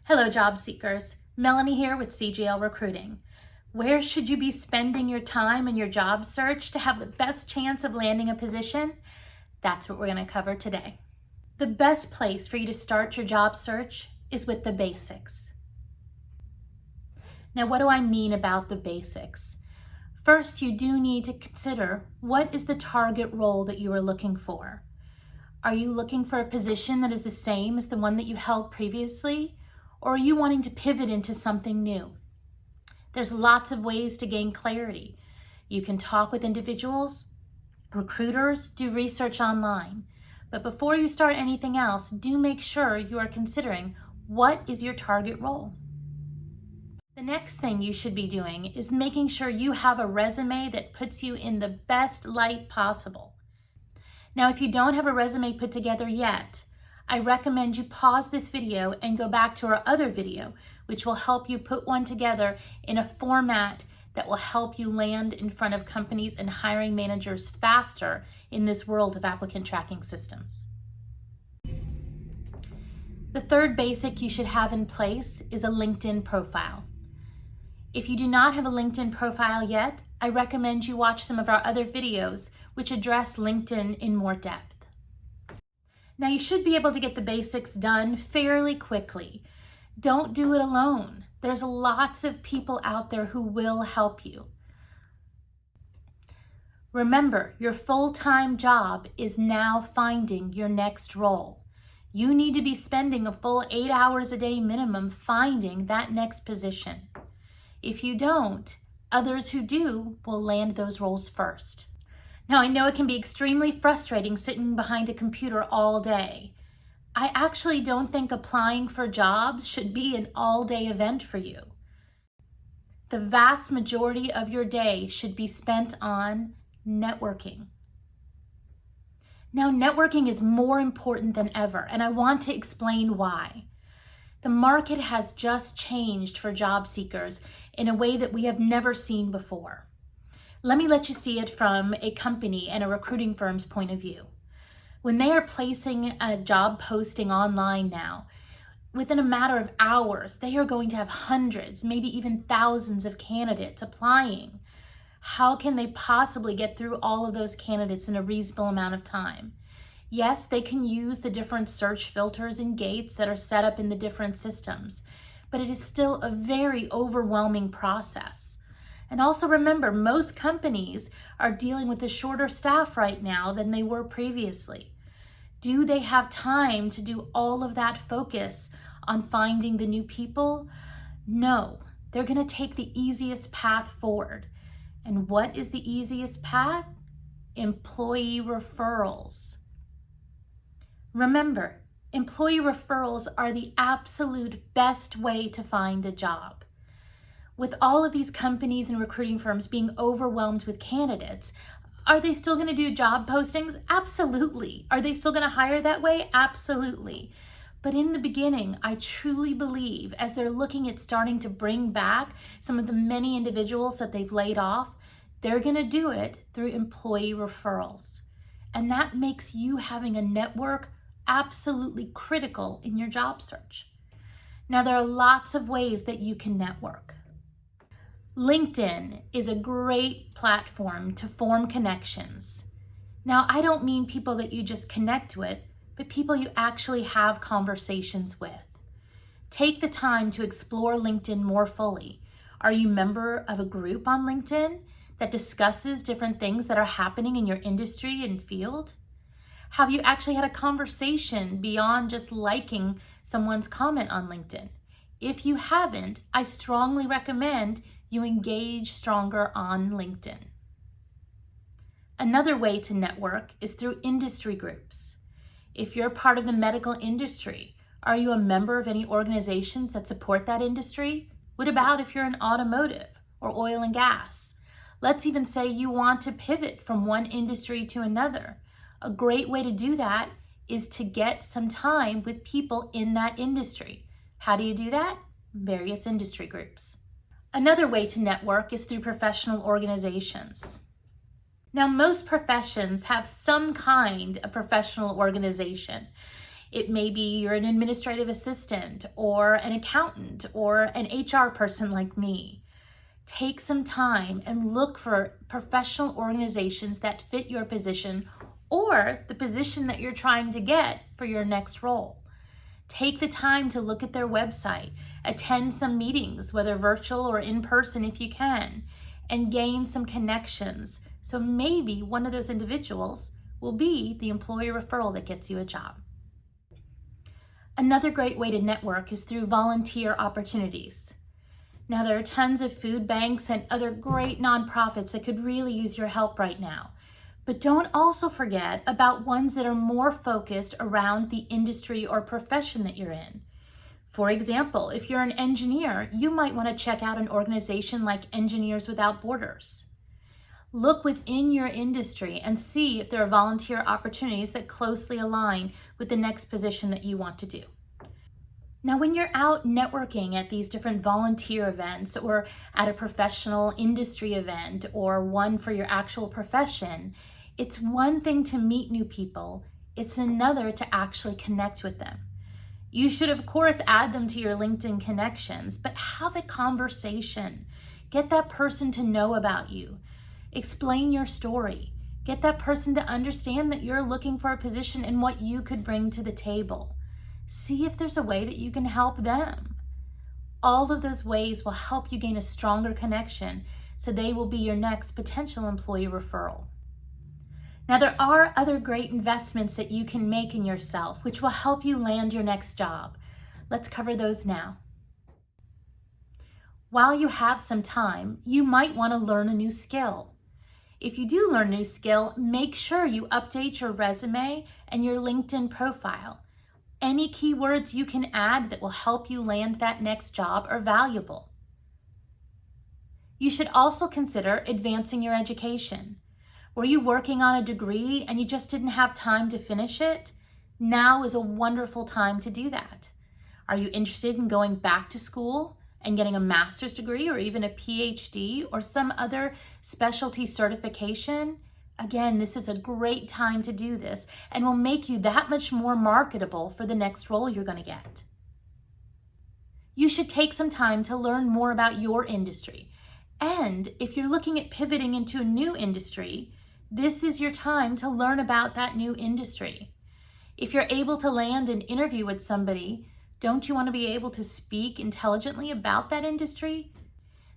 Hello, job seekers. Melanie here with CGL Recruiting. Where should you be spending your time in your job search to have the best chance of landing a position? That's what we're going to cover today. The best place for you to start your job search is with the basics. Now, what do I mean about the basics? First, you do need to consider what is the target role that you are looking for. Are you looking for a position that is the same as the one that you held previously? Or are you wanting to pivot into something new? There's lots of ways to gain clarity. You can talk with individuals, recruiters, do research online. But before you start anything else, do make sure you are considering what is your target role. The next thing you should be doing is making sure you have a resume that puts you in the best light possible. Now, if you don't have a resume put together yet, I recommend you pause this video and go back to our other video, which will help you put one together in a format that will help you land in front of companies and hiring managers faster in this world of applicant tracking systems. The third basic you should have in place is a LinkedIn profile. If you do not have a LinkedIn profile yet, I recommend you watch some of our other videos which address LinkedIn in more depth. Now, you should be able to get the basics done fairly quickly. Don't do it alone. There's lots of people out there who will help you. Remember, your full-time job is now finding your next role. You need to be spending a full 8 hours a day minimum finding that next position. If you don't, others who do will land those roles first. Now, I know it can be extremely frustrating sitting behind a computer all day. I actually don't think applying for jobs should be an all-day event for you. The vast majority of your day should be spent on networking. Now, networking is more important than ever, and I want to explain why. The market has just changed for job seekers in a way that we have never seen before. Let me let you see it from a company and a recruiting firm's point of view. When they are placing a job posting online now, within a matter of hours, they are going to have hundreds, maybe even thousands of candidates applying. How can they possibly get through all of those candidates in a reasonable amount of time? Yes, they can use the different search filters and gates that are set up in the different systems, but it is still a very overwhelming process. And also remember, most companies are dealing with a shorter staff right now than they were previously. Do they have time to do all of that focus on finding the new people? No, they're going to take the easiest path forward. And what is the easiest path? Employee referrals. Remember, employee referrals are the absolute best way to find a job. With all of these companies and recruiting firms being overwhelmed with candidates, are they still going to do job postings? Absolutely. Are they still going to hire that way? Absolutely. But in the beginning, I truly believe as they're looking at starting to bring back some of the many individuals that they've laid off, they're going to do it through employee referrals. And that makes you having a network absolutely critical in your job search. Now, there are lots of ways that you can network. LinkedIn is a great platform to form connections. Now, I don't mean people that you just connect with, but people you actually have conversations with. Take the time to explore LinkedIn more fully. Are you a member of a group on LinkedIn that discusses different things that are happening in your industry and field? Have you actually had a conversation beyond just liking someone's comment on LinkedIn? If you haven't, I strongly recommend you engage stronger on LinkedIn. Another way to network is through industry groups. If you're part of the medical industry, are you a member of any organizations that support that industry? What about if you're in automotive or oil and gas? Let's even say you want to pivot from one industry to another. A great way to do that is to get some time with people in that industry. How do you do that? Various industry groups. Another way to network is through professional organizations. Now, most professions have some kind of professional organization. It may be you're an administrative assistant or an accountant or an HR person like me. Take some time and look for professional organizations that fit your position or the position that you're trying to get for your next role. Take the time to look at their website, attend some meetings, whether virtual or in person if you can, and gain some connections. So maybe one of those individuals will be the employee referral that gets you a job. Another great way to network is through volunteer opportunities. Now, there are tons of food banks and other great nonprofits that could really use your help right now. But don't also forget about ones that are more focused around the industry or profession that you're in. For example, if you're an engineer, you might want to check out an organization like Engineers Without Borders. Look within your industry and see if there are volunteer opportunities that closely align with the next position that you want to do. Now, when you're out networking at these different volunteer events or at a professional industry event or one for your actual profession, it's one thing to meet new people, it's another to actually connect with them. You should, of course, add them to your LinkedIn connections, but have a conversation. Get that person to know about you. Explain your story. Get that person to understand that you're looking for a position and what you could bring to the table. See if there's a way that you can help them. All of those ways will help you gain a stronger connection, so they will be your next potential employee referral. Now, there are other great investments that you can make in yourself, which will help you land your next job. Let's cover those now. While you have some time, you might want to learn a new skill. If you do learn a new skill, make sure you update your resume and your LinkedIn profile. Any keywords you can add that will help you land that next job are valuable. You should also consider advancing your education. Were you working on a degree and you just didn't have time to finish it? Now is a wonderful time to do that. Are you interested in going back to school and getting a master's degree or even a PhD or some other specialty certification? Again, this is a great time to do this and will make you that much more marketable for the next role you're going to get. You should take some time to learn more about your industry. And if you're looking at pivoting into a new industry, this is your time to learn about that new industry. If you're able to land an interview with somebody, don't you want to be able to speak intelligently about that industry?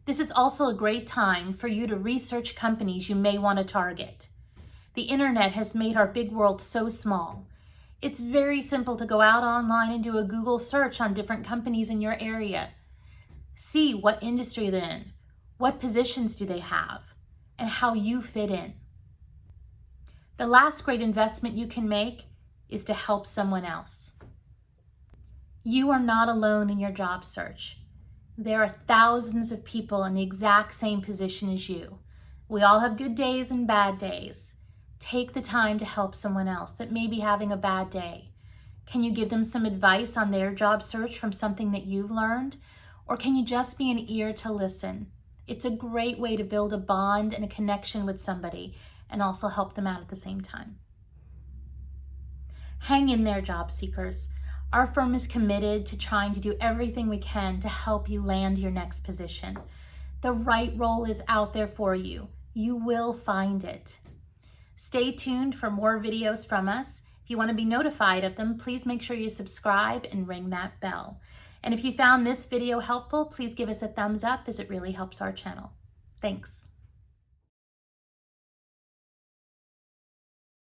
This is also a great time for you to research companies you may want to target. The internet has made our big world so small. It's very simple to go out online and do a Google search on different companies in your area. See what industry they're in, what positions do they have, and how you fit in. The last great investment you can make is to help someone else. You are not alone in your job search. There are thousands of people in the exact same position as you. We all have good days and bad days. Take the time to help someone else that may be having a bad day. Can you give them some advice on their job search from something that you've learned? Or can you just be an ear to listen? It's a great way to build a bond and a connection with somebody and also help them out at the same time. Hang in there, job seekers. Our firm is committed to trying to do everything we can to help you land your next position. The right role is out there for you. You will find it. Stay tuned for more videos from us. If you want to be notified of them, please make sure you subscribe and ring that bell. And if you found this video helpful, please give us a thumbs up as it really helps our channel. Thanks.